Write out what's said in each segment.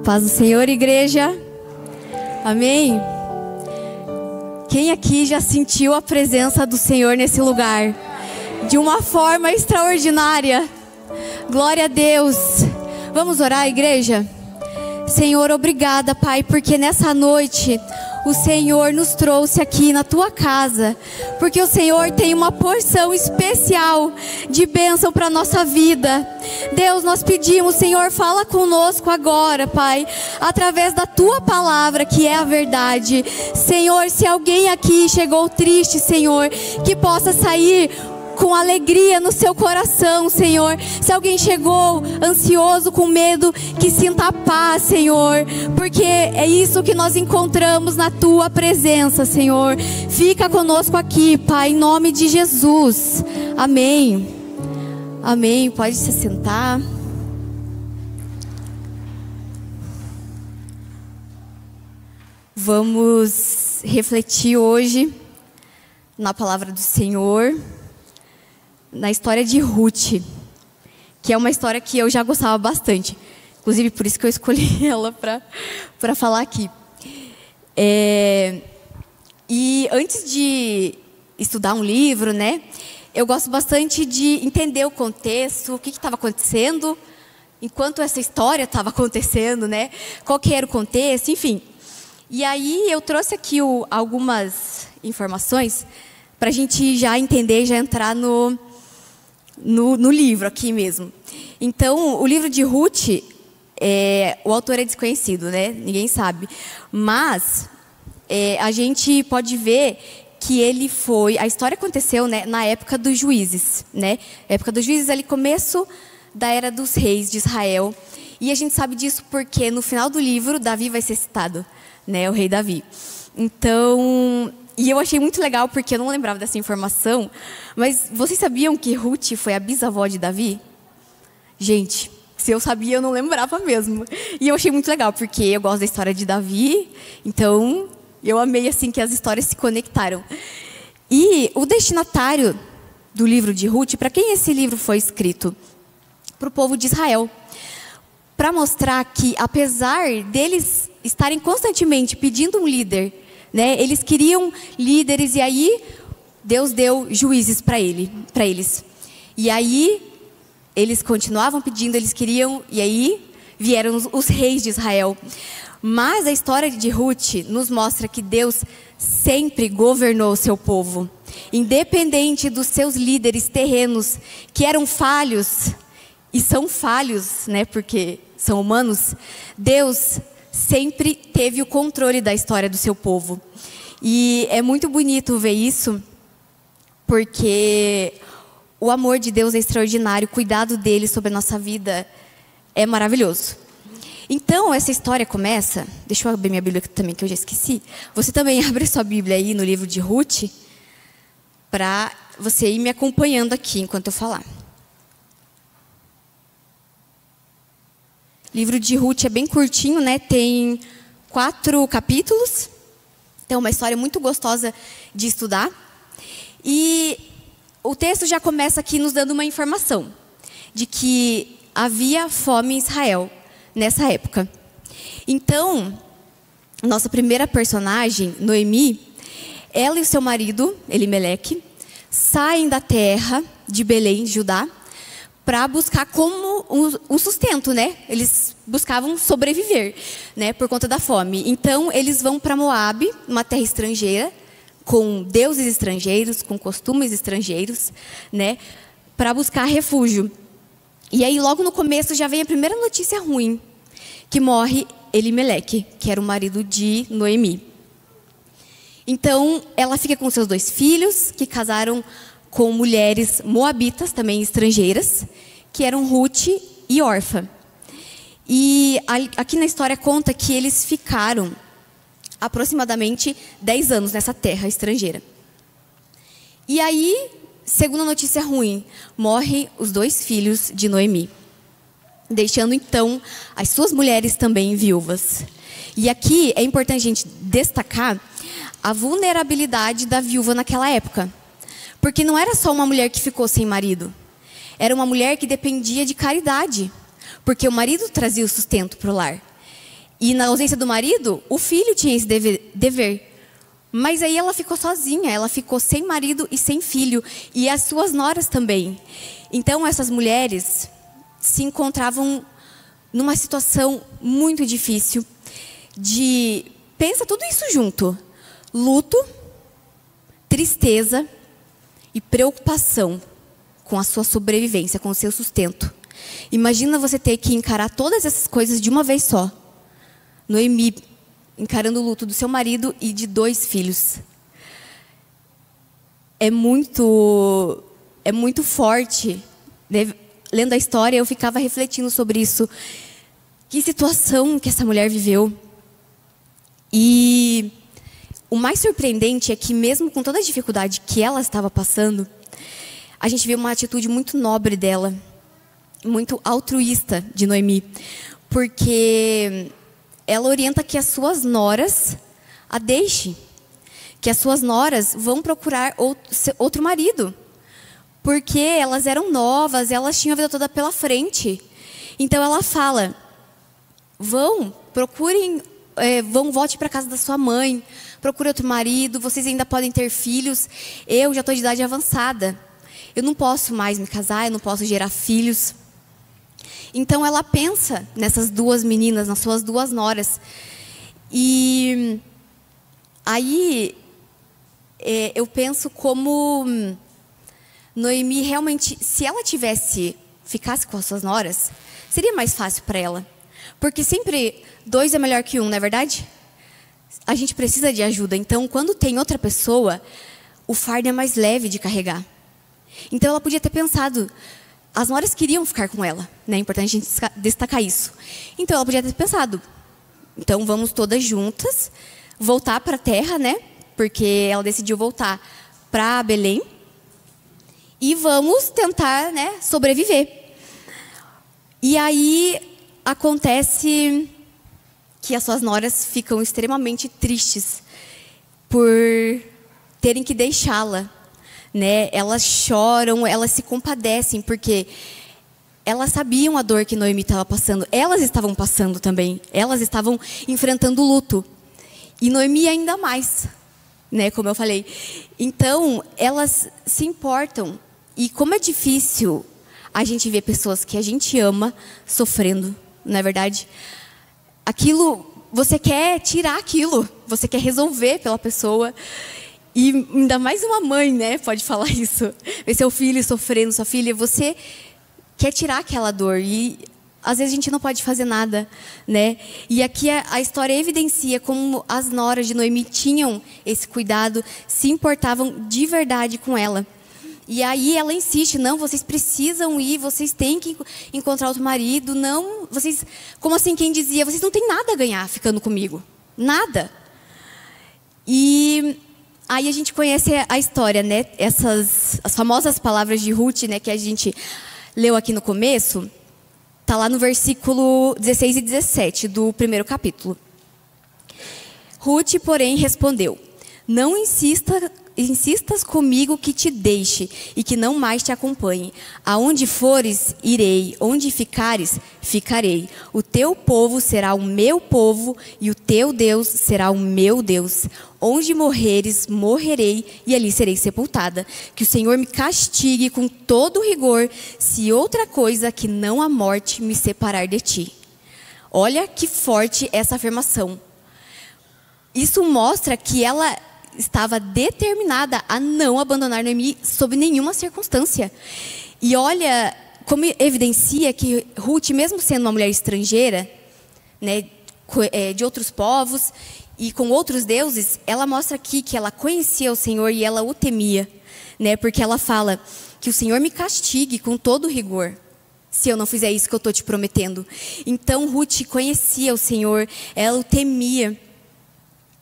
Paz do Senhor, igreja. Amém. Quem aqui já sentiu a presença do Senhor nesse lugar? De uma forma extraordinária. Glória a Deus. Vamos orar, igreja? Senhor, obrigada, Pai, porque nessa noite o Senhor nos trouxe aqui na tua casa, porque o Senhor tem uma porção especial de bênção para a nossa vida. Deus, nós pedimos, Senhor, fala conosco agora, Pai, através da tua palavra, que é a verdade. Senhor, se alguém aqui chegou triste, Senhor, que possa sair com alegria no seu coração, Senhor. Se alguém chegou ansioso, com medo, que sinta paz, Senhor, porque é isso que nós encontramos na tua presença, Senhor. Fica conosco aqui, Pai, em nome de Jesus. Amém. Amém. Pode se sentar. Vamos refletir hoje na palavra do Senhor, na história de Ruth, que é uma história que eu já gostava bastante. Inclusive, por isso que eu escolhi ela para falar aqui. E antes de estudar um livro, né, eu gosto bastante de entender o contexto, o que estava acontecendo, enquanto essa história estava acontecendo, né, qual que era o contexto, enfim. E aí eu trouxe aqui algumas informações para a gente já entender, já entrar no livro aqui mesmo. Então, o livro de Ruth, o autor é desconhecido, né? Ninguém sabe. Mas a gente pode ver que a história aconteceu, né, na época dos juízes, né? A época dos juízes, ali começo da era dos reis de Israel. E a gente sabe disso porque no final do livro, Davi vai ser citado, né? O rei Davi. Então, e eu achei muito legal porque eu não lembrava dessa informação, mas vocês sabiam que Ruth foi a bisavó de Davi? Gente, se eu sabia, eu não lembrava mesmo. E eu achei muito legal porque eu gosto da história de Davi, então eu amei assim que as histórias se conectaram. E o destinatário do livro de Ruth, para quem esse livro foi escrito? Para o povo de Israel. Para mostrar que, apesar deles estarem constantemente pedindo um líder, né, eles queriam líderes, e aí Deus deu juízes para eles. E aí eles continuavam pedindo, eles queriam, e aí vieram os reis de Israel. Mas a história de Ruth nos mostra que Deus sempre governou o seu povo, independente dos seus líderes terrenos, que eram falhos, e são falhos, né, porque são humanos. Deus sempre teve o controle da história do seu povo. E é muito bonito ver isso, porque o amor de Deus é extraordinário, o cuidado dele sobre a nossa vida é maravilhoso. Então, essa história começa... Deixa eu abrir minha Bíblia também, que eu já esqueci. Você também abre sua Bíblia aí no livro de Ruth, para você ir me acompanhando aqui enquanto eu falar. O livro de Ruth é bem curtinho, né? Tem 4 capítulos. Então, é uma história muito gostosa de estudar. E o texto já começa aqui nos dando uma informação de que havia fome em Israel nessa época. Então, nossa primeira personagem, Noemi, ela e o seu marido, Elimeleque, saem da terra de Belém, Judá, para buscar como um sustento, né? Eles buscavam sobreviver, né? Por conta da fome. Então, eles vão para Moabe, uma terra estrangeira, com deuses estrangeiros, com costumes estrangeiros, né? Para buscar refúgio. E aí, logo no começo, já vem a primeira notícia ruim, que morre Elimeleque, que era o marido de Noemi. Então, ela fica com seus 2 filhos, que casaram com mulheres moabitas, também estrangeiras, que eram Ruth e Orfa. E aqui na história conta que eles ficaram aproximadamente 10 anos nessa terra estrangeira. E aí, segunda notícia ruim, morrem os 2 filhos de Noemi, deixando então as suas mulheres também viúvas. E aqui é importante a gente destacar a vulnerabilidade da viúva naquela época. Porque não era só uma mulher que ficou sem marido. Era uma mulher que dependia de caridade. Porque o marido trazia o sustento para o lar. E na ausência do marido, o filho tinha esse dever. Mas aí ela ficou sozinha, ela ficou sem marido e sem filho. E as suas noras também. Então essas mulheres se encontravam numa situação muito difícil. Pensa tudo isso junto. Luto, tristeza e preocupação com a sua sobrevivência, com o seu sustento. Imagina você ter que encarar todas essas coisas de uma vez só. Noemi encarando o luto do seu marido e de 2 filhos. É muito forte. Lendo a história, eu ficava refletindo sobre isso. Que situação que essa mulher viveu. E o mais surpreendente é que, mesmo com toda a dificuldade que ela estava passando, a gente vê uma atitude muito nobre dela, muito altruísta de Noemi, porque ela orienta que as suas noras a deixem, que as suas noras vão procurar outro marido, porque elas eram novas, elas tinham a vida toda pela frente. Então ela fala: volte para a casa da sua mãe, procure outro marido, vocês ainda podem ter filhos, eu já estou de idade avançada, eu não posso mais me casar, eu não posso gerar filhos. Então ela pensa nessas 2 meninas, nas suas 2 noras. E aí eu penso como Noemi realmente, se ela ficasse com as suas noras, seria mais fácil para ela. Porque sempre 2 é melhor que 1, não é verdade? A gente precisa de ajuda. Então, quando tem outra pessoa, o fardo é mais leve de carregar. Então, ela podia ter pensado, as noras queriam ficar com ela, né? É importante a gente destacar isso. Então, ela podia ter pensado, então vamos todas juntas voltar para a terra, né? Porque ela decidiu voltar para Belém. E vamos tentar, né, sobreviver. E aí acontece que as suas noras ficam extremamente tristes por terem que deixá-la, né? Elas choram, elas se compadecem, porque elas sabiam a dor que Noemi estava passando. Elas estavam passando também. Elas estavam enfrentando o luto. E Noemi ainda mais, né? Como eu falei. Então, elas se importam. E como é difícil a gente ver pessoas que a gente ama sofrendo, não é verdade? Aquilo, você quer tirar aquilo, você quer resolver pela pessoa. E ainda mais uma mãe, né, pode falar isso. Ver seu filho sofrendo, sua filha, você quer tirar aquela dor. E às vezes a gente não pode fazer nada, né? E aqui a história evidencia como as noras de Noemi tinham esse cuidado, se importavam de verdade com ela. E aí ela insiste, não, vocês precisam ir, vocês têm que encontrar outro marido, não, vocês, como assim quem dizia, vocês não têm nada a ganhar ficando comigo, nada. E aí a gente conhece a história, né, as famosas palavras de Ruth, né, que a gente leu aqui no começo, tá lá no versículo 16 e 17 do primeiro capítulo. Ruth, porém, respondeu: não insistas comigo que te deixe e que não mais te acompanhe. Aonde fores, irei. Onde ficares, ficarei. O teu povo será o meu povo e o teu Deus será o meu Deus. Onde morreres, morrerei e ali serei sepultada. Que o Senhor me castigue com todo rigor, se outra coisa que não a morte me separar de ti. Olha que forte essa afirmação. Isso mostra que ela estava determinada a não abandonar Noemi sob nenhuma circunstância. E olha como evidencia que Ruth, mesmo sendo uma mulher estrangeira, né, de outros povos e com outros deuses, ela mostra aqui que ela conhecia o Senhor e ela o temia, né, porque ela fala que o Senhor me castigue com todo rigor, se eu não fizer isso que eu estou te prometendo. Então Ruth conhecia o Senhor, ela o temia.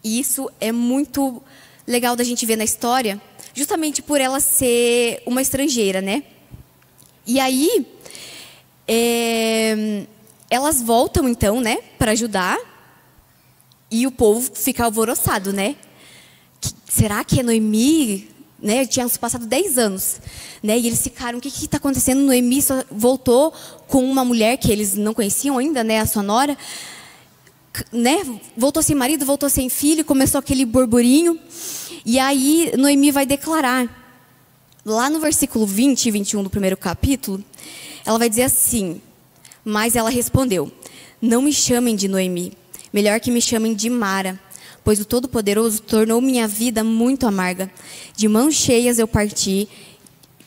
E isso é muito legal da gente ver na história, justamente por ela ser uma estrangeira, né? E aí, elas voltam então, né, para ajudar, e o povo fica alvoroçado, né? Será que é Noemi? Né? Tinham se passado 10 anos, né? E eles ficaram, o que está acontecendo? Noemi só voltou com uma mulher que eles não conheciam ainda, né, a sua nora. né, voltou sem marido, voltou sem filho, começou aquele burburinho. E aí Noemi vai declarar, lá no versículo 20 e 21 do primeiro capítulo, ela vai dizer assim: mas ela respondeu: não me chamem de Noemi, melhor que me chamem de Mara, pois o Todo-Poderoso tornou minha vida muito amarga. De mãos cheias eu parti,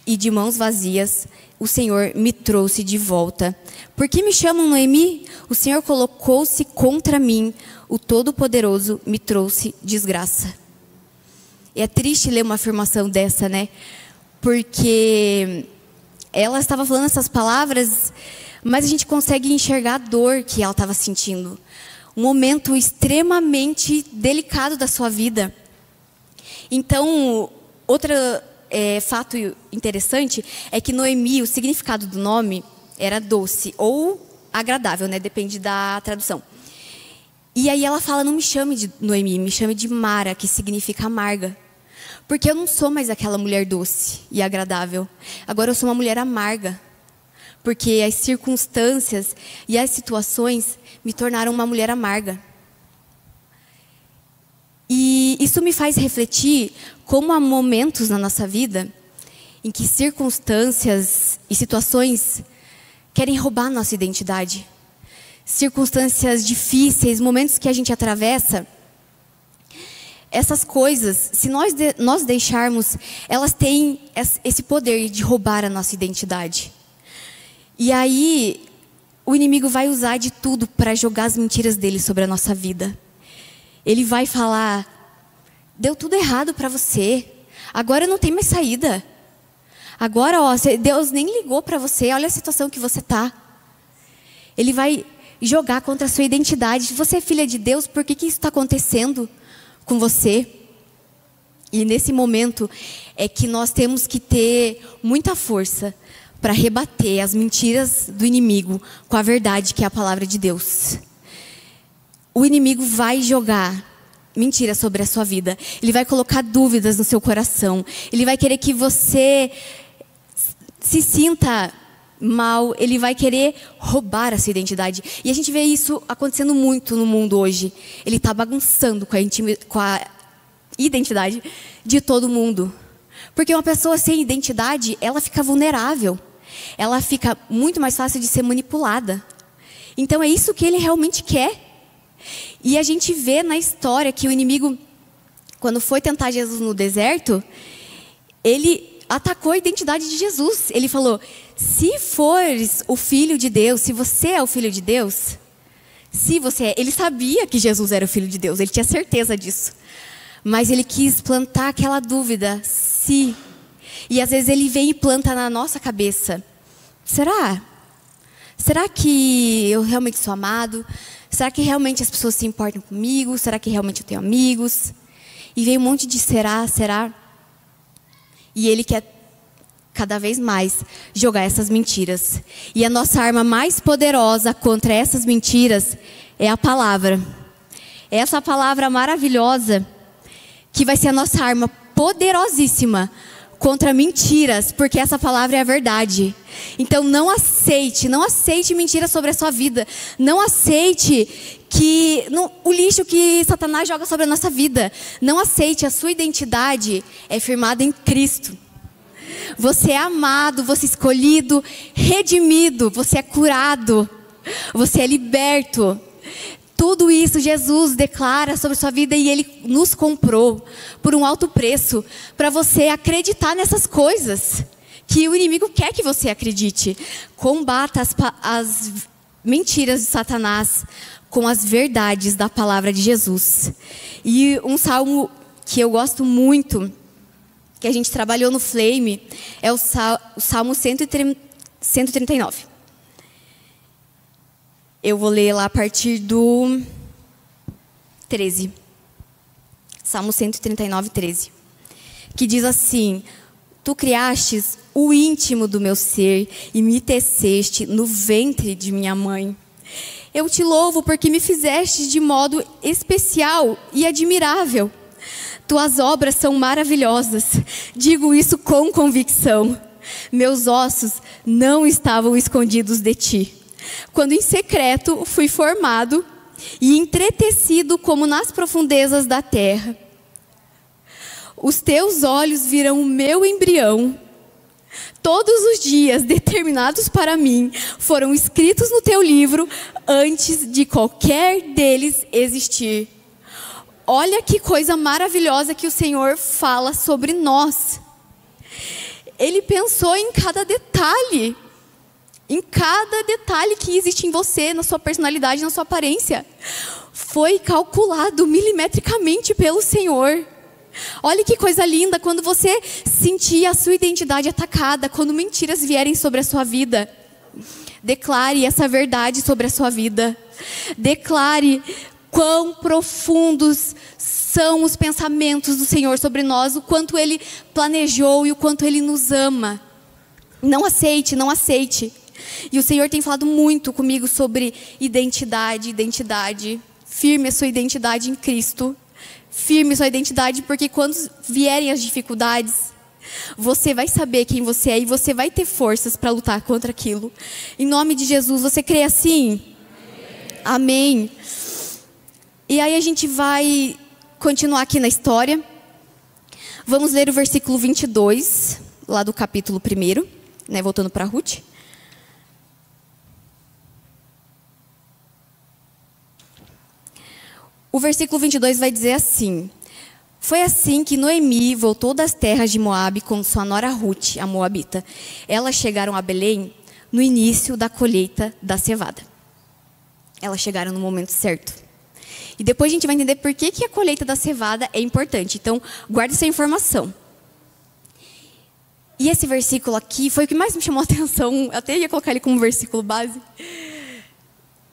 e de mãos vazias o Senhor me trouxe de volta. Por que me chamam Noemi? O Senhor colocou-se contra mim, o Todo-Poderoso me trouxe desgraça. E é triste ler uma afirmação dessa, né? Porque ela estava falando essas palavras, mas a gente consegue enxergar a dor que ela estava sentindo. Um momento extremamente delicado da sua vida. Então, outro fato interessante é que Noemi, o significado do nome era doce ou agradável, né? Depende da tradução. E aí ela fala: não me chame de Noemi, me chame de Mara, que significa amarga. Porque eu não sou mais aquela mulher doce e agradável. Agora eu sou uma mulher amarga. Porque as circunstâncias e as situações me tornaram uma mulher amarga. E isso me faz refletir como há momentos na nossa vida em que circunstâncias e situações querem roubar a nossa identidade. Circunstâncias difíceis, momentos que a gente atravessa. Essas coisas, se nós deixarmos, elas têm esse poder de roubar a nossa identidade. E aí, o inimigo vai usar de tudo para jogar as mentiras dele sobre a nossa vida. Ele vai falar: deu tudo errado para você, agora não tem mais saída. Agora, ó, Deus nem ligou para você, olha a situação que você está. Ele vai jogar contra a sua identidade. Você é filha de Deus, por que isso está acontecendo com você? E nesse momento é que nós temos que ter muita força para rebater as mentiras do inimigo com a verdade, que é a palavra de Deus. O inimigo vai jogar mentiras sobre a sua vida. Ele vai colocar dúvidas no seu coração. Ele vai querer que você se sinta mal. Ele vai querer roubar a sua identidade. E a gente vê isso acontecendo muito no mundo hoje. Ele está bagunçando com a identidade de todo mundo. Porque uma pessoa sem identidade, ela fica vulnerável. Ela fica muito mais fácil de ser manipulada. Então é isso que ele realmente quer. E a gente vê na história que o inimigo, quando foi tentar Jesus no deserto, ele atacou a identidade de Jesus. Ele falou: se fores o Filho de Deus, se você é o Filho de Deus, se você é... Ele sabia que Jesus era o Filho de Deus, ele tinha certeza disso. Mas ele quis plantar aquela dúvida, se. E às vezes ele vem e planta na nossa cabeça: será? Será que eu realmente sou amado? Será que realmente as pessoas se importam comigo? Será que realmente eu tenho amigos? E vem um monte de será. E ele quer cada vez mais jogar essas mentiras. E a nossa arma mais poderosa contra essas mentiras é a palavra. É essa palavra maravilhosa que vai ser a nossa arma poderosíssima contra mentiras, porque essa palavra é a verdade. Então não aceite mentiras sobre a sua vida. Não aceite o lixo que Satanás joga sobre a nossa vida. Não aceite, a sua identidade é firmada em Cristo. Você é amado, você é escolhido, redimido, você é curado, você é liberto. Tudo isso Jesus declara sobre a sua vida e Ele nos comprou por um alto preço para você acreditar nessas coisas que o inimigo quer que você acredite. Combata as mentiras de Satanás com as verdades da palavra de Jesus. E um salmo que eu gosto muito, que a gente trabalhou no Flame, é o Salmo 139. Eu vou ler lá a partir do 13. Salmo 139, 13. Que diz assim: tu criastes o íntimo do meu ser e me teceste no ventre de minha mãe. Eu te louvo porque me fizeste de modo especial e admirável. Tuas obras são maravilhosas. Digo isso com convicção. Meus ossos não estavam escondidos de ti. Quando em secreto fui formado e entretecido como nas profundezas da terra. Os teus olhos viram o meu embrião. Todos os dias determinados para mim foram escritos no teu livro antes de qualquer deles existir. Olha que coisa maravilhosa que o Senhor fala sobre nós. Ele pensou em cada detalhe que existe em você, na sua personalidade, na sua aparência. Foi calculado milimetricamente pelo Senhor. Olha que coisa linda quando você sentir a sua identidade atacada, quando mentiras vierem sobre a sua vida. Declare essa verdade sobre a sua vida. Declare quão profundos são os pensamentos do Senhor sobre nós, o quanto Ele planejou e o quanto Ele nos ama. Não aceite, não aceite. E o Senhor tem falado muito comigo sobre identidade. Firme a sua identidade em Cristo. Firme sua identidade, porque quando vierem as dificuldades, você vai saber quem você é e você vai ter forças para lutar contra aquilo. Em nome de Jesus, você crê assim? Amém. E aí a gente vai continuar aqui na história. Vamos ler o versículo 22, lá do capítulo 1, né, voltando para Ruth. O versículo 22 vai dizer assim: foi assim que Noemi voltou das terras de Moabe com sua nora Ruth, a moabita. Elas chegaram a Belém no início da colheita da cevada. Elas chegaram no momento certo. E depois a gente vai entender por que a colheita da cevada é importante. Então, guarde essa informação. E esse versículo aqui foi o que mais me chamou a atenção. Eu até ia colocar ele como versículo base.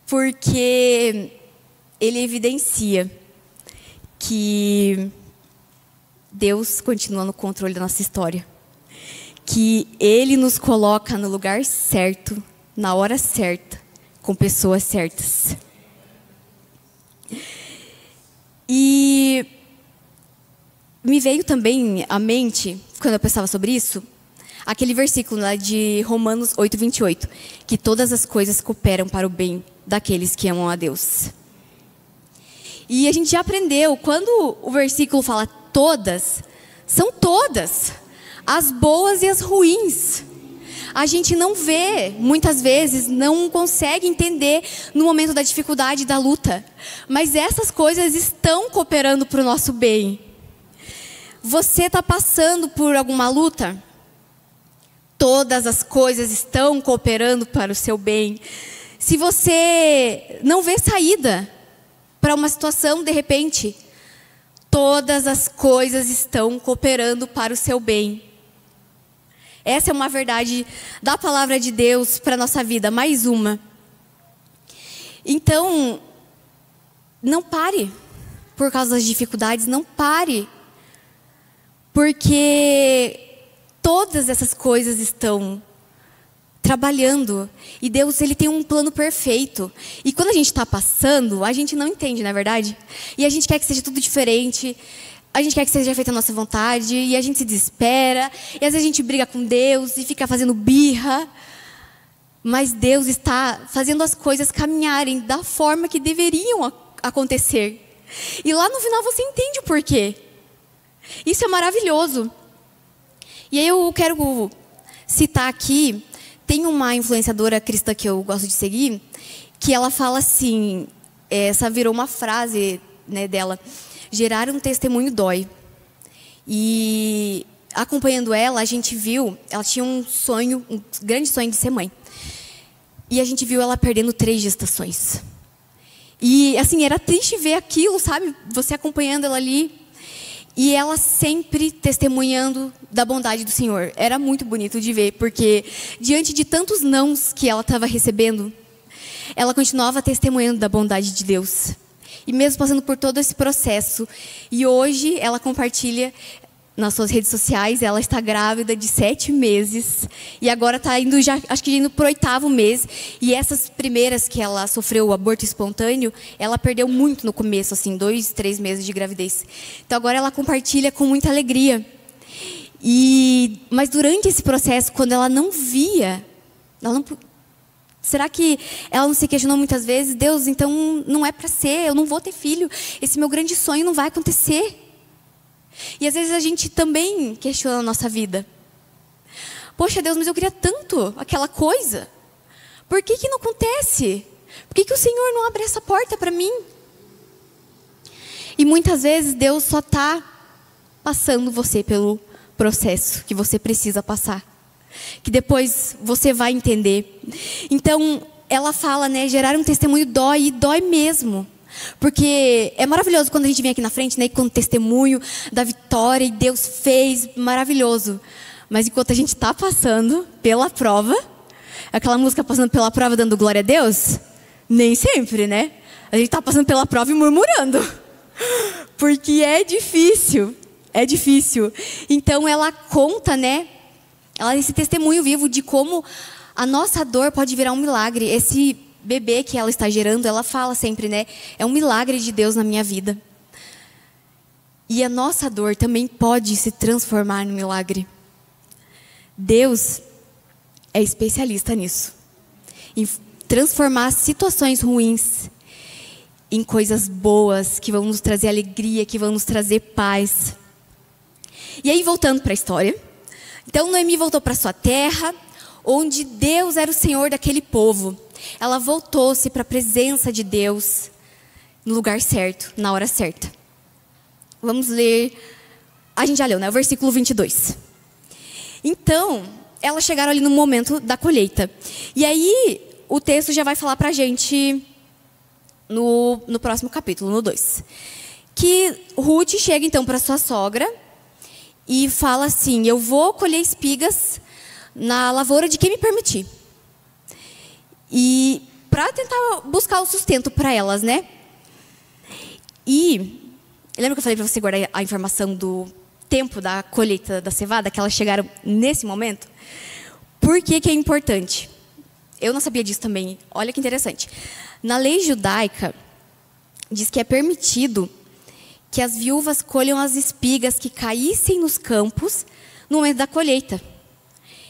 Porque ele evidencia que Deus continua no controle da nossa história. Que Ele nos coloca no lugar certo, na hora certa, com pessoas certas. E me veio também à mente, quando eu pensava sobre isso, aquele versículo lá de Romanos 8:28, que todas as coisas cooperam para o bem daqueles que amam a Deus. E a gente já aprendeu, quando o versículo fala todas, são todas, as boas e as ruins. A gente não vê, muitas vezes, não consegue entender no momento da dificuldade, da luta. Mas essas coisas estão cooperando para o nosso bem. Você está passando por alguma luta? Todas as coisas estão cooperando para o seu bem. Se você não vê saída para uma situação, de repente, todas as coisas estão cooperando para o seu bem. Essa é uma verdade da palavra de Deus para a nossa vida, mais uma. Então, não pare por causa das dificuldades, não pare. Porque todas essas coisas estão trabalhando. E Deus, Ele tem um plano perfeito. E quando a gente está passando, a gente não entende, não é verdade? E a gente quer que seja tudo diferente. A gente quer que seja feita a nossa vontade. E a gente se desespera. E às vezes a gente briga com Deus e fica fazendo birra. Mas Deus está fazendo as coisas caminharem da forma que deveriam acontecer. E lá no final você entende o porquê. Isso é maravilhoso. E aí eu quero citar aqui, tem uma influenciadora cristã que eu gosto de seguir, que ela fala assim, essa virou uma frase, né, dela: gerar um testemunho dói. E acompanhando ela, a gente viu, ela tinha um sonho, um grande sonho de ser mãe. E a gente viu ela perdendo 3 gestações. E assim, era triste ver aquilo, sabe? Você acompanhando ela ali. E ela sempre testemunhando da bondade do Senhor. Era muito bonito de ver, porque diante de tantos nãos que ela estava recebendo, ela continuava testemunhando da bondade de Deus. E mesmo passando por todo esse processo. E hoje ela compartilha nas suas redes sociais, ela está grávida de 7 meses. E agora está indo, já, acho que indo para o 8º mês. E essas primeiras que ela sofreu o aborto espontâneo, ela perdeu muito no começo, assim, 2, 3 meses de gravidez. Então agora ela compartilha com muita alegria. Mas durante esse processo, quando ela não via, Será que ela não se questionou muitas vezes? Deus, então não é para ser, eu não vou ter filho. Esse meu grande sonho não vai acontecer. E às vezes a gente também questiona a nossa vida. Poxa, Deus, mas eu queria tanto aquela coisa. Por que não acontece? Por que o Senhor não abre essa porta para mim? E muitas vezes Deus só está passando você pelo processo que você precisa passar. Que depois você vai entender. Então, ela fala, né, gerar um testemunho dói, e dói mesmo. Porque é maravilhoso quando a gente vem aqui na frente, né, com o testemunho da vitória, e Deus fez, maravilhoso. Mas enquanto a gente está passando pela prova, aquela música passando pela prova dando glória a Deus, nem sempre, né? A gente está passando pela prova e murmurando. Porque é difícil. É difícil. Então ela conta, né? Ela esse testemunho vivo de como a nossa dor pode virar um milagre. Esse bebê que ela está gerando, ela fala sempre, né? É um milagre de Deus na minha vida. E a nossa dor também pode se transformar num milagre. Deus é especialista nisso. Em transformar situações ruins em coisas boas, que vão nos trazer alegria, que vão nos trazer paz. E aí, voltando para a história. Então, Noemi voltou para sua terra, onde Deus era o Senhor daquele povo. Ela voltou-se para a presença de Deus, no lugar certo, na hora certa. Vamos ler, a gente já leu, né? O versículo 22. Então, elas chegaram ali no momento da colheita. E aí, o texto já vai falar para a gente no próximo capítulo, no 2. Que Ruth chega então para sua sogra e fala assim: eu vou colher espigas na lavoura de quem me permitir. E para tentar buscar o sustento para elas, né? E lembra que eu falei para você guardar a informação do tempo da colheita da cevada, que elas chegaram nesse momento? Por que é importante? Eu não sabia disso também. Olha que interessante. Na lei judaica, diz que é permitido que as viúvas colham as espigas que caíssem nos campos no momento da colheita.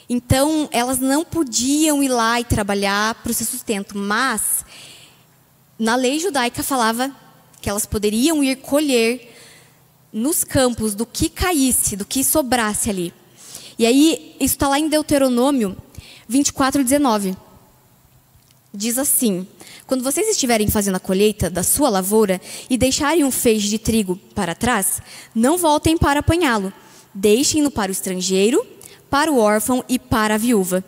Então, elas não podiam ir lá e trabalhar para o seu sustento. Mas, na lei judaica falava que elas poderiam ir colher nos campos do que caísse, do que sobrasse ali. E aí, isso está lá em Deuteronômio 24:19. Diz assim: quando vocês estiverem fazendo a colheita da sua lavoura e deixarem um feixe de trigo para trás, não voltem para apanhá-lo. Deixem-no para o estrangeiro, para o órfão e para a viúva,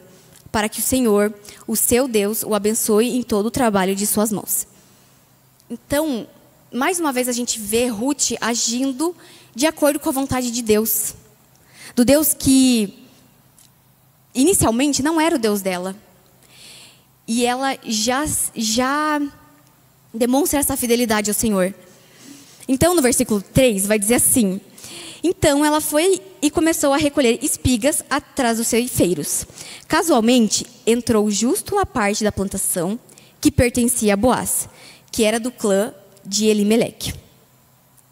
para que o Senhor, o seu Deus, o abençoe em todo o trabalho de suas mãos. Então, mais uma vez a gente vê Ruth agindo de acordo com a vontade de Deus. Do Deus que inicialmente não era o Deus dela. E ela já demonstra essa fidelidade ao Senhor. Então, no versículo 3, vai dizer assim: então ela foi e começou a recolher espigas atrás dos ceifeiros. Casualmente, entrou justo na parte da plantação que pertencia a Boaz, que era do clã de Elimeleque.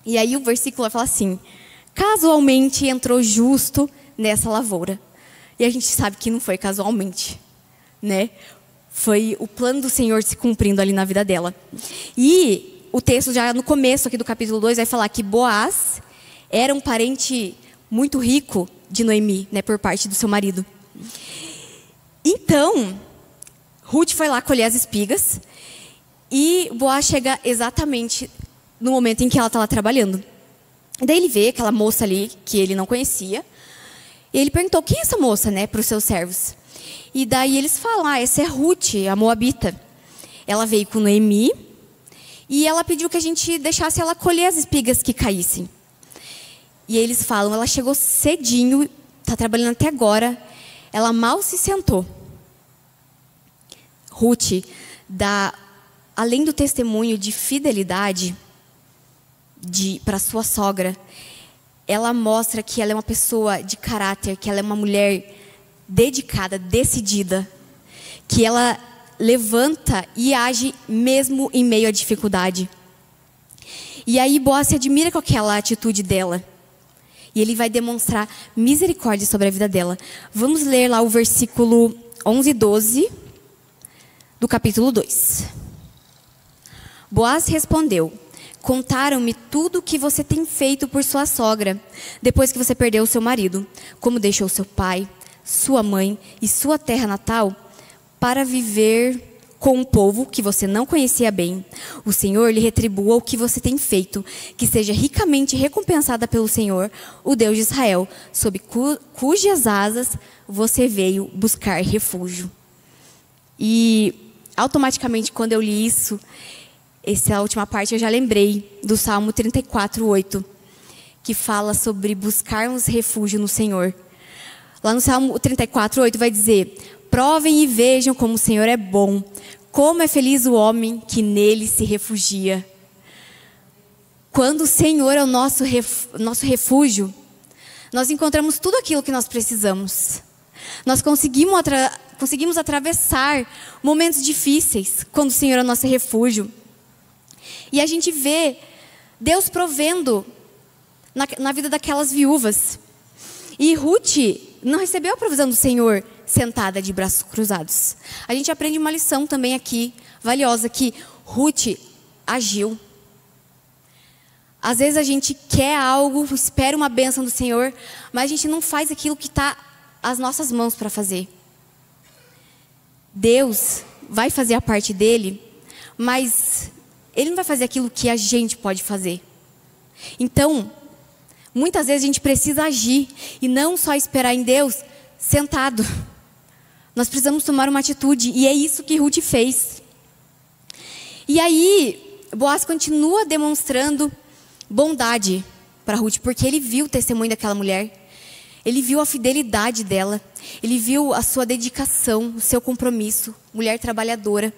E aí o versículo vai falar assim: casualmente entrou justo nessa lavoura. E a gente sabe que não foi casualmente, né? Foi o plano do Senhor se cumprindo ali na vida dela. E o texto já no começo aqui do capítulo 2 vai falar que Boaz era um parente muito rico de Noemi, né, por parte do seu marido. Então, Ruth foi lá colher as espigas e Boaz chega exatamente no momento em que ela está lá trabalhando. Daí ele vê aquela moça ali que ele não conhecia e ele perguntou: quem é essa moça, né, para os seus servos? E daí eles falam: essa é Ruth, a moabita. Ela veio com Noemi e ela pediu que a gente deixasse ela colher as espigas que caíssem. E eles falam: ela chegou cedinho, está trabalhando até agora, ela mal se sentou. Ruth dá, além do testemunho de fidelidade para sua sogra, ela mostra que ela é uma pessoa de caráter, que ela é uma mulher dedicada, decidida, que ela levanta e age mesmo em meio à dificuldade. E aí Boaz se admira com aquela atitude dela. E ele vai demonstrar misericórdia sobre a vida dela. Vamos ler lá o versículo 11 e 12 do capítulo 2. Boaz respondeu: contaram-me tudo o que você tem feito por sua sogra, depois que você perdeu o seu marido, como deixou seu pai, sua mãe e sua terra natal, para viver com um povo que você não conhecia bem. O Senhor lhe retribua o que você tem feito, que seja ricamente recompensada pelo Senhor, o Deus de Israel, sob cujas asas você veio buscar refúgio. E automaticamente, quando eu li isso, essa última parte, eu já lembrei do Salmo 34:8, que fala sobre buscarmos refúgio no Senhor. Lá no Salmo 34:8 vai dizer: provem e vejam como o Senhor é bom, como é feliz o homem que nele se refugia. Quando o Senhor é o nosso refúgio, nós encontramos tudo aquilo que nós precisamos. Nós conseguimos atravessar momentos difíceis quando o Senhor é o nosso refúgio. E a gente vê Deus provendo na vida daquelas viúvas. E Ruth não recebeu a provisão do Senhor sentada de braços cruzados. A gente aprende uma lição também aqui, valiosa, que Ruth agiu. Às vezes a gente quer algo, espera uma bênção do Senhor, mas a gente não faz aquilo que está às nossas mãos para fazer. Deus vai fazer a parte dele, mas Ele não vai fazer aquilo que a gente pode fazer. Então, muitas vezes a gente precisa agir e não só esperar em Deus sentado. Nós precisamos tomar uma atitude, e é isso que Ruth fez. E aí, Boaz continua demonstrando bondade para Ruth, porque ele viu o testemunho daquela mulher, ele viu a fidelidade dela, ele viu a sua dedicação, o seu compromisso, mulher trabalhadora.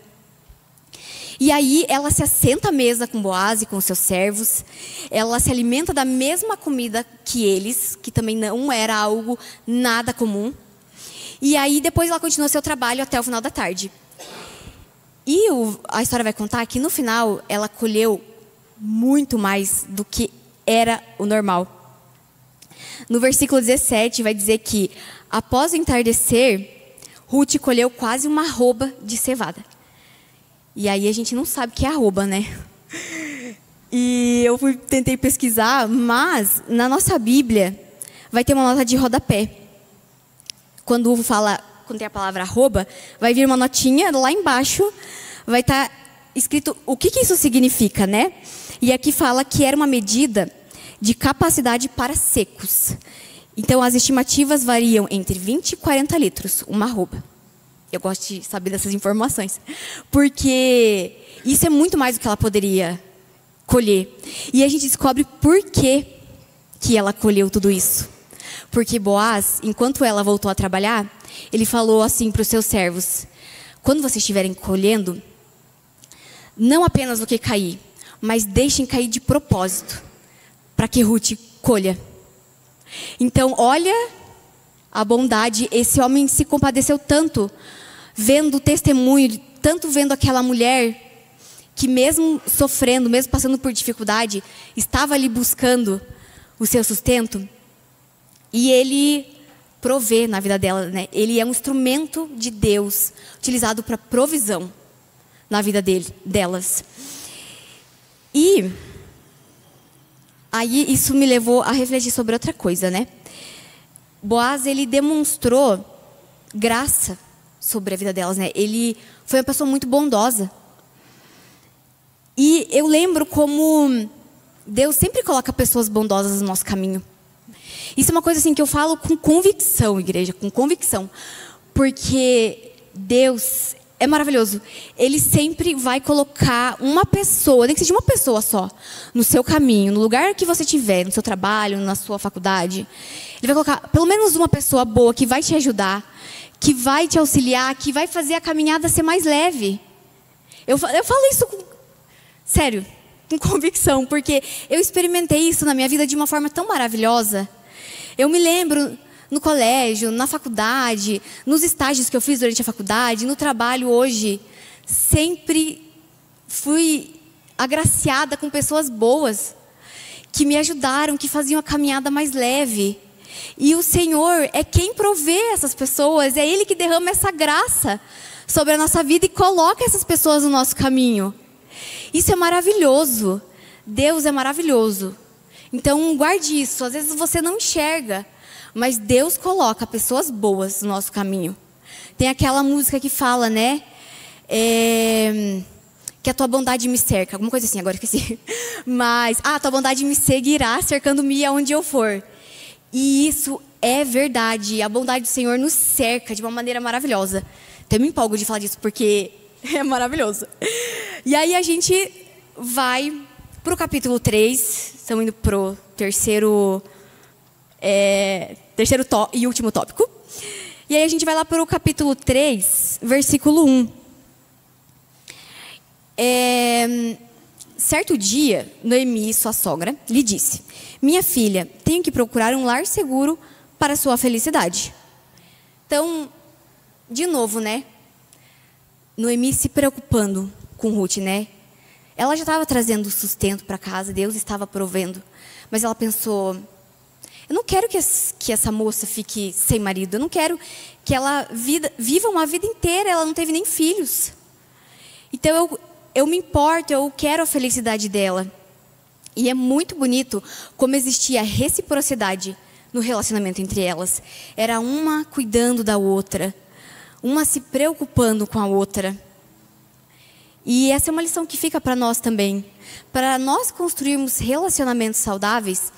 E aí ela se assenta à mesa com Boaz e com seus servos, ela se alimenta da mesma comida que eles, que também não era algo nada comum. E aí depois ela continua seu trabalho até o final da tarde. E a história vai contar que no final ela colheu muito mais do que era o normal. No versículo 17 vai dizer que após o entardecer, Ruth colheu quase uma arroba de cevada. E aí a gente não sabe o que é arroba, né? E eu tentei pesquisar, mas na nossa Bíblia vai ter uma nota de rodapé. Quando tem a palavra arroba, vai vir uma notinha lá embaixo, vai estar escrito o que isso significa, né? E aqui fala que era uma medida de capacidade para secos. Então as estimativas variam entre 20 e 40 litros, uma arroba. Eu gosto de saber dessas informações, porque isso é muito mais do que ela poderia colher. E a gente descobre por que ela colheu tudo isso. Porque Boaz, enquanto ela voltou a trabalhar, ele falou assim para os seus servos: quando vocês estiverem colhendo, não apenas o que cair, mas deixem cair de propósito, para que Ruth colha. Então, olha a bondade, esse homem se compadeceu tanto, vendo o testemunho, tanto vendo aquela mulher, que mesmo sofrendo, mesmo passando por dificuldade, estava ali buscando o seu sustento. E ele provê na vida dela, né? Ele é um instrumento de Deus, utilizado para provisão na vida delas. E aí isso me levou a refletir sobre outra coisa, né? Boaz, ele demonstrou graça sobre a vida delas, né? Ele foi uma pessoa muito bondosa. E eu lembro como Deus sempre coloca pessoas bondosas no nosso caminho. Isso é uma coisa assim que eu falo com convicção, igreja, com convicção. Porque Deus é maravilhoso. Ele sempre vai colocar uma pessoa, nem que seja uma pessoa só, no seu caminho, no lugar que você estiver, no seu trabalho, na sua faculdade. Ele vai colocar pelo menos uma pessoa boa que vai te ajudar, que vai te auxiliar, que vai fazer a caminhada ser mais leve. Eu falo isso sério, com convicção, porque eu experimentei isso na minha vida de uma forma tão maravilhosa. Eu me lembro no colégio, na faculdade, nos estágios que eu fiz durante a faculdade, no trabalho hoje, sempre fui agraciada com pessoas boas, que me ajudaram, que faziam a caminhada mais leve. E o Senhor é quem provê essas pessoas, é Ele que derrama essa graça sobre a nossa vida e coloca essas pessoas no nosso caminho. Isso é maravilhoso. Deus é maravilhoso. Então guarde isso. Às vezes você não enxerga, mas Deus coloca pessoas boas no nosso caminho. Tem aquela música que fala, né? Que a tua bondade me cerca. Alguma coisa assim, agora esqueci. Mas, a tua bondade me seguirá, cercando-me aonde eu for. E isso é verdade. A bondade do Senhor nos cerca de uma maneira maravilhosa. Até me empolgo de falar disso, porque é maravilhoso. E aí a gente vai para o capítulo 3. Estamos indo para o terceiro e último tópico. E aí a gente vai lá para o capítulo 3, versículo 1. Certo dia, Noemi, sua sogra, lhe disse: minha filha, tenho que procurar um lar seguro para sua felicidade. Então, de novo, né? Noemi se preocupando com Ruth, né? Ela já estava trazendo sustento para casa, Deus estava provendo. Mas ela pensou: eu não quero que essa moça fique sem marido. Eu não quero que ela viva uma vida inteira. Ela não teve nem filhos. Então eu me importo, eu quero a felicidade dela. E é muito bonito como existia reciprocidade no relacionamento entre elas. Era uma cuidando da outra, uma se preocupando com a outra. E essa é uma lição que fica para nós também. Para nós construirmos relacionamentos saudáveis,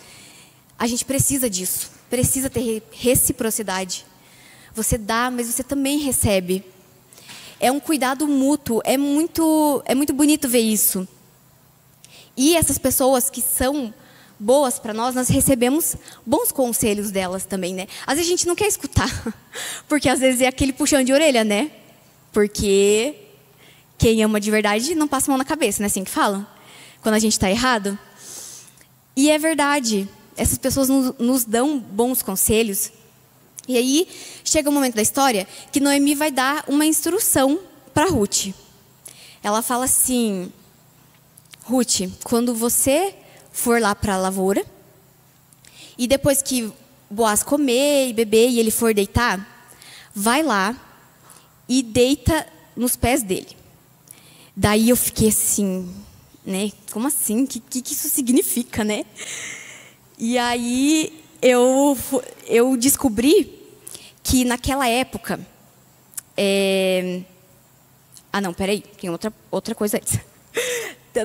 a gente precisa disso. Precisa ter reciprocidade. Você dá, mas você também recebe. É um cuidado mútuo. É muito bonito ver isso. E essas pessoas que são boas para nós recebemos bons conselhos delas também, né? Às vezes a gente não quer escutar, porque às vezes é aquele puxão de orelha, né? Porque quem ama de verdade não passa a mão na cabeça, né? Assim que falam, quando a gente está errado. E é verdade, essas pessoas nos dão bons conselhos. E aí chega um momento da história que Noemi vai dar uma instrução para Ruth. Ela fala assim: Ruth, quando você for lá para a lavoura, e depois que Boaz comer e beber e ele for deitar, vai lá e deita nos pés dele. Daí eu fiquei assim, né? Como assim? O que isso significa, né? E aí eu descobri que naquela época... não, peraí, tem outra coisa antes.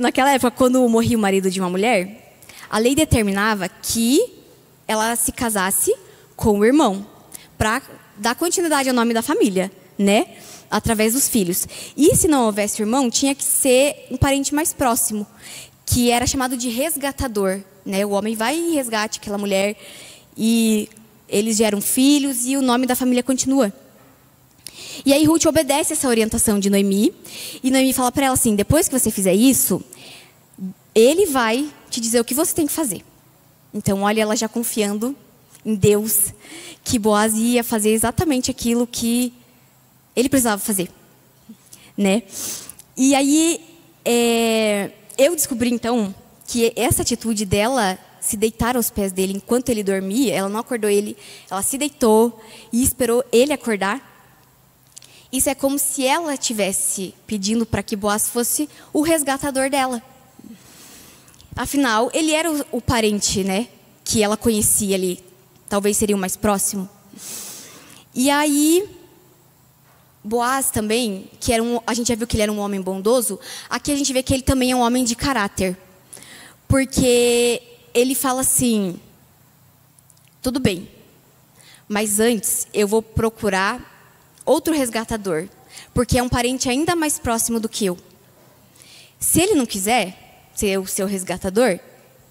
Naquela época, quando morria o marido de uma mulher, a lei determinava que ela se casasse com o irmão, para dar continuidade ao nome da família, né? Através dos filhos. E se não houvesse irmão, tinha que ser um parente mais próximo, que era chamado de resgatador, né? O homem vai e resgate aquela mulher, e eles geram filhos, e o nome da família continua. E aí Ruth obedece essa orientação de Noemi, e Noemi fala para ela assim: depois que você fizer isso, ele vai te dizer o que você tem que fazer. Então, olha, ela já confiando em Deus, que Boaz ia fazer exatamente aquilo que ele precisava fazer, né? E aí, eu descobri então que essa atitude dela, se deitar aos pés dele enquanto ele dormia, ela não acordou ele, ela se deitou e esperou ele acordar. Isso é como se ela estivesse pedindo para que Boaz fosse o resgatador dela. Afinal, ele era o parente, né, que ela conhecia ali. Talvez seria o mais próximo. E aí, Boaz também, a gente já viu que ele era um homem bondoso. Aqui a gente vê que ele também é um homem de caráter. Porque ele fala assim: tudo bem, mas antes eu vou procurar outro resgatador, porque é um parente ainda mais próximo do que eu. Se ele não quiser ser o seu resgatador,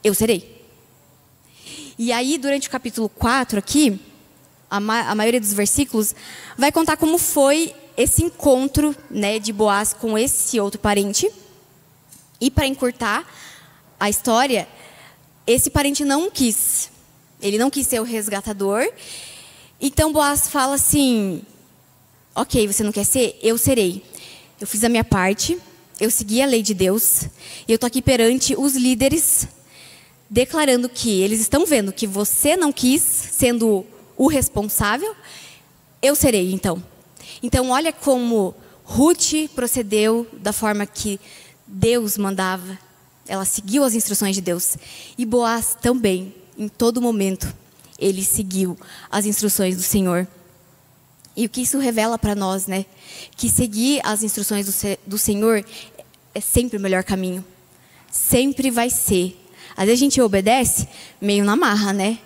eu serei. E aí, durante o capítulo 4 aqui, a maioria dos versículos vai contar como foi esse encontro, né, de Boaz com esse outro parente. E para encurtar a história, esse parente não quis. Ele não quis ser o resgatador. Então Boaz fala assim: ok, você não quer ser? Eu serei. Eu fiz a minha parte, eu segui a lei de Deus, e eu estou aqui perante os líderes declarando que eles estão vendo que você não quis, sendo o responsável, eu serei então. Então olha como Ruth procedeu da forma que Deus mandava. Ela seguiu as instruções de Deus. E Boaz também, em todo momento, ele seguiu as instruções do Senhor. E o que isso revela para nós, né? Que seguir as instruções do Senhor é sempre o melhor caminho. Sempre vai ser. Às vezes a gente obedece meio na marra, né?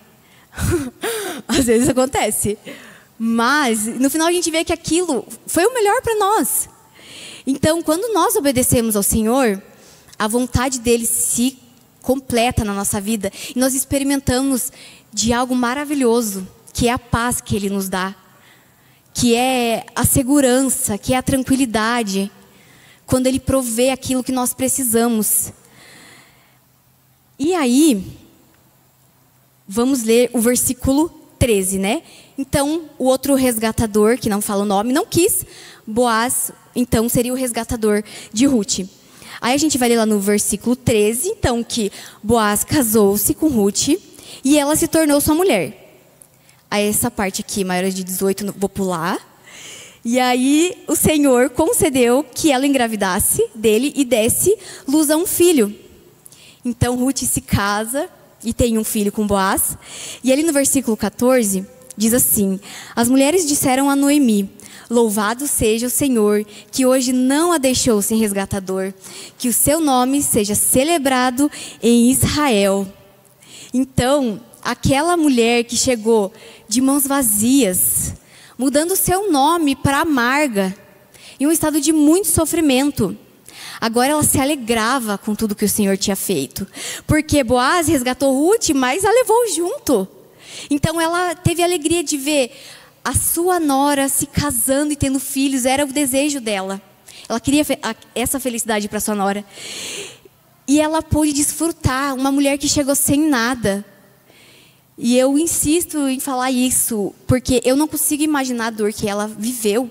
Às vezes acontece. Mas no final a gente vê que aquilo foi o melhor para nós. Então, quando nós obedecemos ao Senhor, a vontade dele se completa na nossa vida. E nós experimentamos de algo maravilhoso, que é a paz que ele nos dá. Que é a segurança, que é a tranquilidade. Quando ele provê aquilo que nós precisamos. E aí, vamos ler o versículo 13, né? Então, o outro resgatador, que não fala o nome, não quis. Boaz, então, seria o resgatador de Ruth. Aí a gente vai ler lá no versículo 13, então, que Boaz casou-se com Ruth e ela se tornou sua mulher. Aí essa parte aqui, maior de 18, vou pular. E aí o Senhor concedeu que ela engravidasse dele e desse luz a um filho. Então Ruth se casa e tem um filho com Boaz. E ali no versículo 14, diz assim: as mulheres disseram a Noemi: louvado seja o Senhor, que hoje não a deixou sem resgatador, que o seu nome seja celebrado em Israel. Então, aquela mulher que chegou de mãos vazias, mudando o seu nome para amarga, em um estado de muito sofrimento, agora ela se alegrava com tudo que o Senhor tinha feito. Porque Boaz resgatou Ruth, mas a levou junto. Então ela teve a alegria de ver a sua nora se casando e tendo filhos. Era o desejo dela. Ela queria essa felicidade para sua nora. E ela pôde desfrutar, uma mulher que chegou sem nada. E eu insisto em falar isso, porque eu não consigo imaginar a dor que ela viveu.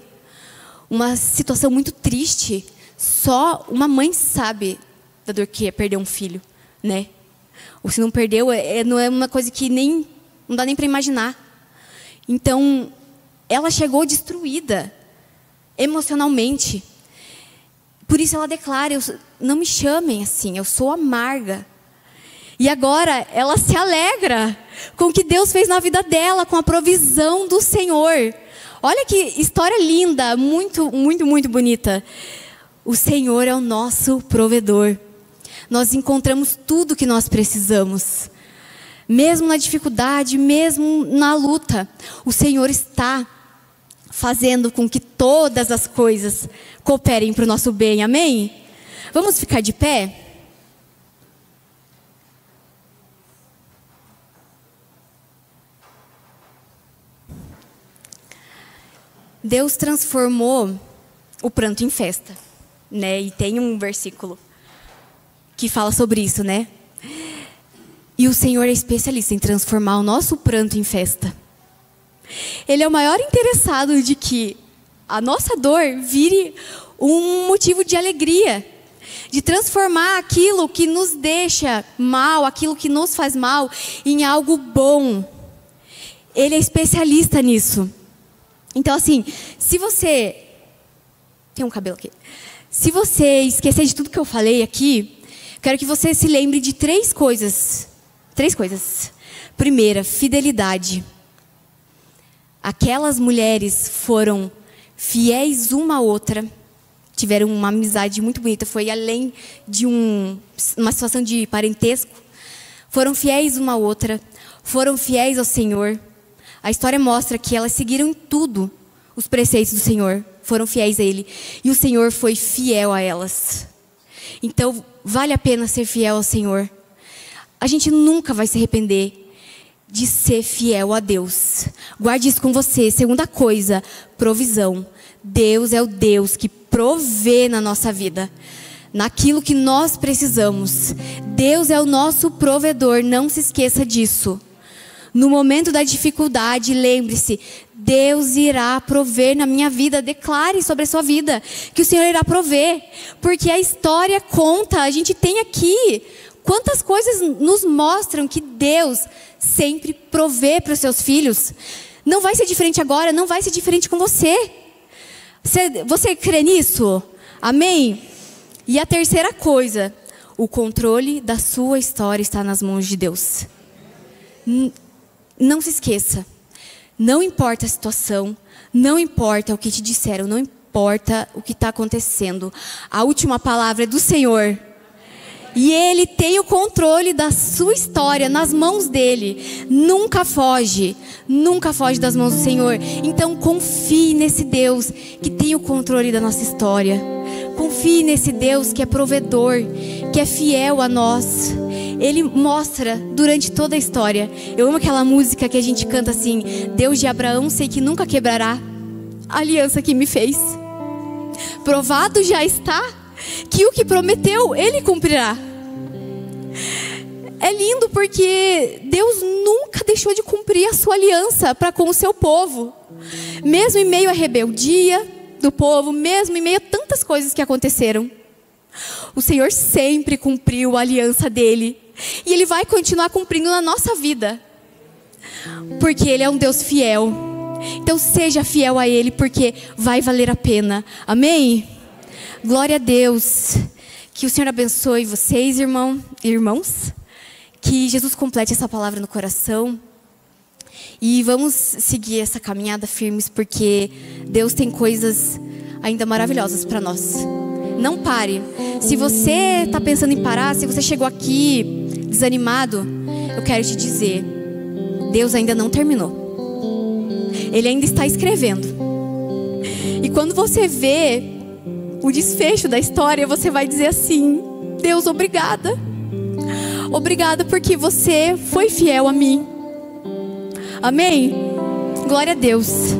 Uma situação muito triste. Só uma mãe sabe da dor que é perder um filho, né? Ou se não perdeu, não é uma coisa que não dá nem para imaginar. Então, ela chegou destruída, emocionalmente. Por isso ela declara: não me chamem assim, eu sou amarga. E agora ela se alegra com o que Deus fez na vida dela, com a provisão do Senhor. Olha que história linda, muito, muito, muito bonita. O Senhor é o nosso provedor. Nós encontramos tudo que nós precisamos. Mesmo na dificuldade, mesmo na luta, o Senhor está fazendo com que todas as coisas cooperem para o nosso bem. Amém? Vamos ficar de pé? Deus transformou o pranto em festa, né? E tem um versículo que fala sobre isso, né? E o Senhor é especialista em transformar o nosso pranto em festa. Ele é o maior interessado de que a nossa dor vire um motivo de alegria, de transformar aquilo que nos deixa mal, aquilo que nos faz mal, em algo bom. Ele é especialista nisso. Então, assim, se você... Tem um cabelo aqui. Se você esquecer de tudo que eu falei aqui, quero que você se lembre de três coisas. Três coisas. Primeira, fidelidade. Aquelas mulheres foram fiéis uma à outra, tiveram uma amizade muito bonita, foi além de uma situação de parentesco. Foram fiéis uma à outra, foram fiéis ao Senhor. A história mostra que elas seguiram em tudo os preceitos do Senhor, foram fiéis a Ele. E o Senhor foi fiel a elas. Então, vale a pena ser fiel ao Senhor. A gente nunca vai se arrepender de ser fiel a Deus. Guarde isso com você. Segunda coisa, provisão. Deus é o Deus que provê na nossa vida, naquilo que nós precisamos. Deus é o nosso provedor, não se esqueça disso. No momento da dificuldade, lembre-se, Deus irá prover na minha vida. Declare sobre a sua vida que o Senhor irá prover. Porque a história conta, a gente tem aqui Quantas coisas nos mostram que Deus sempre provê para os seus filhos. Não vai ser diferente agora, não vai ser diferente com você. Você crê nisso? Amém? E a terceira coisa, o controle da sua história está nas mãos de Deus. Não se esqueça, não importa a situação, não importa o que te disseram, não importa o que está acontecendo, a última palavra é do Senhor. E Ele tem o controle da sua história nas mãos dEle. Nunca foge das mãos do Senhor. Então confie nesse Deus que tem o controle da nossa história. Confie nesse Deus que é provedor, que é fiel a nós. Ele mostra durante toda a história. Eu amo aquela música que a gente canta assim: Deus de Abraão, sei que nunca quebrará a aliança que me fez. Provado já está que o que prometeu, Ele cumprirá. É lindo porque Deus nunca deixou de cumprir a sua aliança para com o seu povo. Mesmo em meio à rebeldia do povo, mesmo em meio a tantas coisas que aconteceram, o Senhor sempre cumpriu a aliança dEle. E Ele vai continuar cumprindo na nossa vida, porque Ele é um Deus fiel. Então seja fiel a Ele, porque vai valer a pena. Amém? Glória a Deus. Que o Senhor abençoe vocês, irmãos. Que Jesus complete essa palavra no coração. E vamos seguir essa caminhada firmes, porque Deus tem coisas ainda maravilhosas para nós. Não pare. Se você está pensando em parar, se você chegou aqui desanimado, eu quero te dizer, Deus ainda não terminou. Ele ainda está escrevendo. E quando você vê o desfecho da história, você vai dizer assim: Deus, obrigada. Obrigada porque você foi fiel a mim. Amém? Glória a Deus.